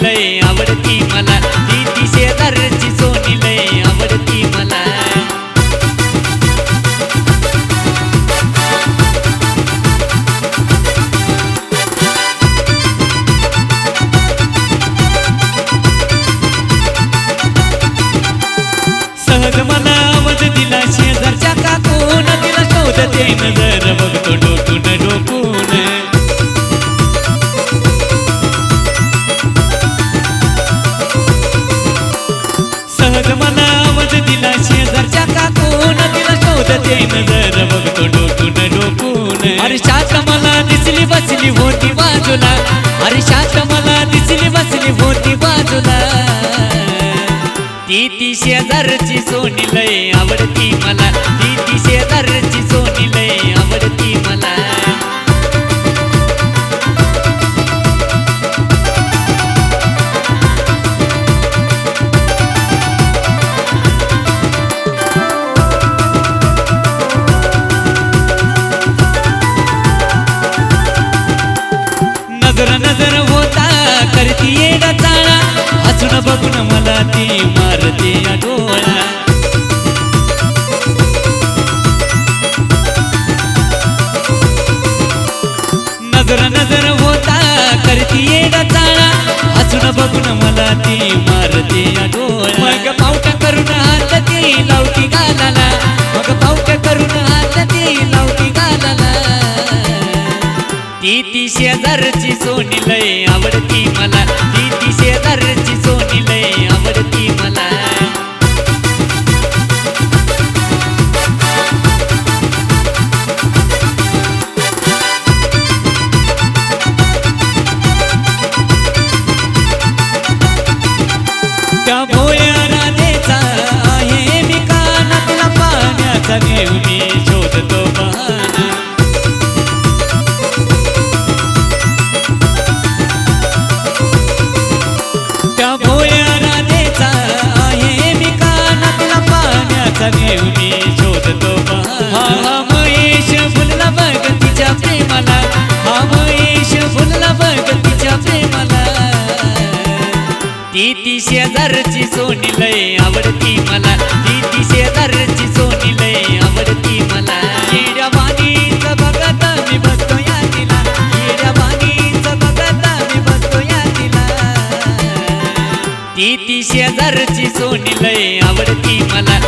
लय आवडती मला, ती शेजारची सोनी लय आवडती मला. सहज मला आवाज दिला शेजारच्या काकून, तिला शोधते नजर बघतो डोकून डोकून. सहज मला आवाज दिला शेजारच्या काकून, तिला शोधते नजर बघतो डोकून डोकून. आरशात मला दिसली बसली होती बाजूला, आरशात मला दिसली बसली होती बाजूला. ती शेजारची सोनी लय आवडती मला, ती शेजारची सोनी लय आवडती मला. नजर नजर होता करती येडा चाळा, हसून बघून मला ती मारते या डोळा. नजर नजर होता करती येडा चाळा, हसून बघून मला ती मारते या डोळा. मग पावटा करून हात ती लावती गालाला, मग पावटा करून हात ती लावती गालाला. ती शेजारची सोनी लय आवडती मला, ती शेजारची सोनी लय आवडती मला. त्या भोळ्या राधेचा आहे मी काना, तुला पाण्याचा नेहमी शोधतो बहाना. त्या भोळ्या राधेचा आहे मी काना, तुला पाण्याचा नेहमी शोधतो बहाना. हा महेश फुलला बघ तिच्या प्रेमाला, हा महेश फुलला बघ तिच्या प्रेमाला. ती शेजारची सोनी लय आवडती मला, ती शेजारची सोनी लय आवडती मला. येड्या बानीच बघत मी बसतो या तिला, येड्या बानीच बघत मी बसतो या तिला. ती शेजारची सोनी लय आवडती मला.